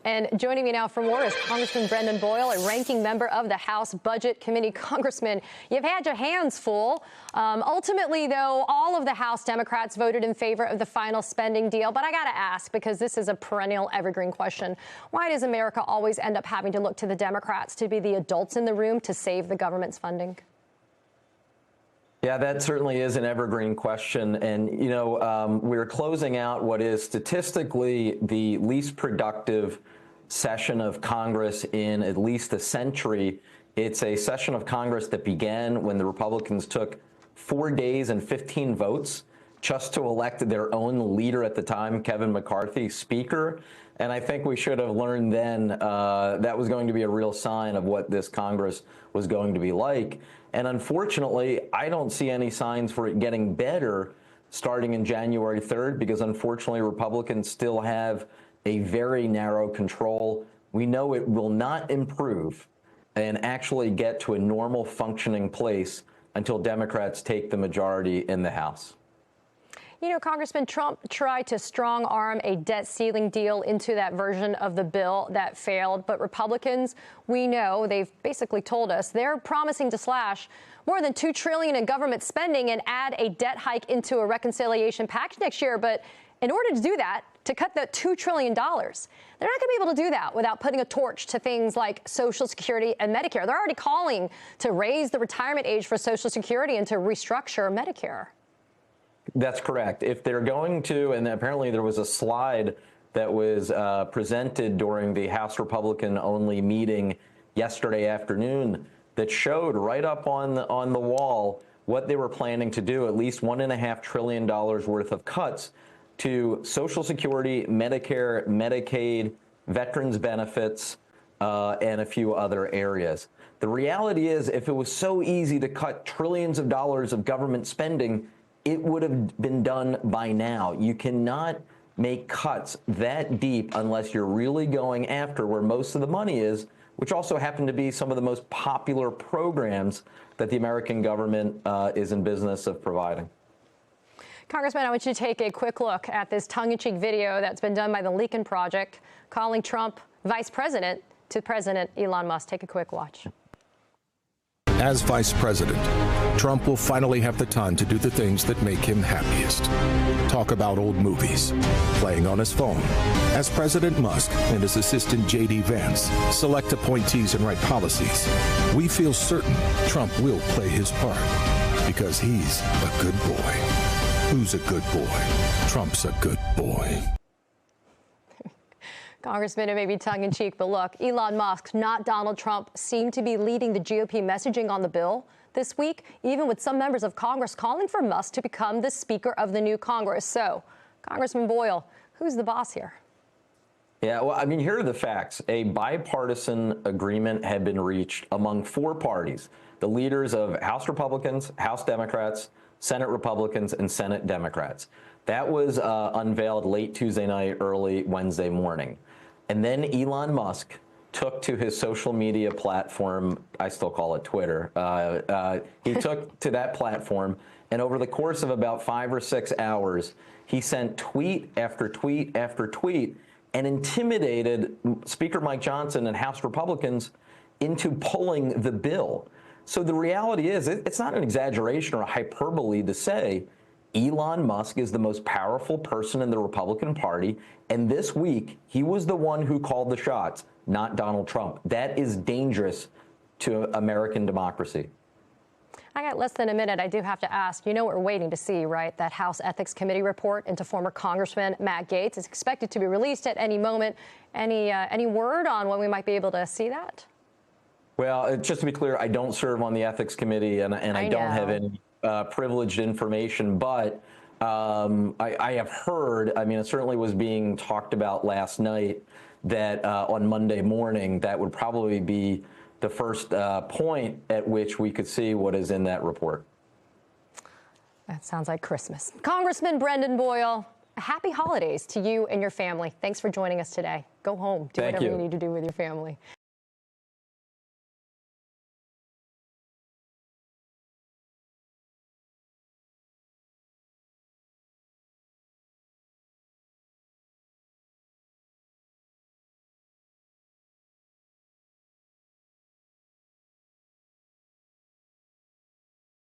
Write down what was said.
And joining me now for more is Congressman Brendan Boyle, a ranking member of the House Budget Committee. Congressman, you've had your hands full. Ultimately, though, all of the House Democrats voted in favor of the final spending deal. But I got to ask, because this is a perennial evergreen question, why does America always end up having to look to the Democrats to be the adults in the room to save the government's funding? Yeah, that certainly is an evergreen question. And, you know, we're closing out what is statistically the least productive session of Congress in at least a century. It's a session of Congress that began when the Republicans took 4 days and 15 votes just to elect their own leader at the time, Kevin McCarthy, Speaker. And I think we should have learned then that was going to be a real sign of what this Congress was going to be like. And unfortunately, I don't see any signs for it getting better starting in January 3rd, because unfortunately, Republicans still have a very narrow control. We know it will not improve and actually get to a normal functioning place until Democrats take the majority in the House. You know, Congressman, Trump tried to strong-arm a debt ceiling deal into that version of the bill that failed. But Republicans, we know, they've basically told us they're promising to slash more than $2 trillion in government spending and add a debt hike into a reconciliation package next year. But in order to do that, to cut the $2 trillion, they're not going to be able to do that without putting a torch to things like Social Security and Medicare. They're already calling to raise the retirement age for Social Security and to restructure Medicare. That's correct. If they're going to, and apparently there was a slide that was presented during the House Republican-only meeting yesterday afternoon that showed right up on the wall what they were planning to do, at least $1.5 trillion worth of cuts to Social Security, Medicare, Medicaid, veterans benefits, and a few other areas. The reality is, if it was so easy to cut trillions of dollars of government spending, it would have been done by now. You cannot make cuts that deep unless you're really going after where most of the money is, which also happen to be some of the most popular programs that the American government is in business of providing. Congressman, I want you to take a quick look at this tongue-in-cheek video that's been done by the Lincoln Project calling Trump vice president to President Elon Musk. Take a quick watch. As vice president, Trump will finally have the time to do the things that make him happiest. Talk about old movies, playing on his phone. As President Musk and his assistant J.D. Vance select appointees and write policies, we feel certain Trump will play his part because he's a good boy. Who's a good boy? Trump's a good boy. Congressman, it may be tongue-in-cheek, but look, Elon Musk, not Donald Trump, seem to be leading the GOP messaging on the bill this week, even with some members of Congress calling for Musk to become the Speaker of the new Congress. So, Congressman Boyle, who's the boss here? Yeah, well, I mean, here are the facts. A bipartisan agreement had been reached among 4 parties, the leaders of House Republicans, House Democrats, Senate Republicans, and Senate Democrats. That was unveiled late Tuesday night, early Wednesday morning. And then Elon Musk took to his social media platform, I still call it Twitter, he took to that platform, and over the course of about 5 or 6 hours, he sent tweet after tweet after tweet and intimidated Speaker Mike Johnson and House Republicans into pulling the bill. So the reality is, it's not an exaggeration or a hyperbole to say Elon Musk is the most powerful person in the Republican Party, and this week, he was the one who called the shots, not Donald Trump. That is dangerous to American democracy. I got less than a minute. I do have to ask, you know what we're waiting to see, right? That House Ethics Committee report into former Congressman Matt Gaetz is expected to be released at any moment. Any word on when we might be able to see that? Well, just to be clear, I don't serve on the Ethics Committee, and I don't have any privileged information, but I have heard, I mean, it certainly was being talked about last night, that on Monday morning, that would probably be the first point at which we could see what is in that report. That sounds like Christmas. Congressman Brendan Boyle, happy holidays to you and your family. Thanks for joining us today. Go home. Do whatever you need to do with your family.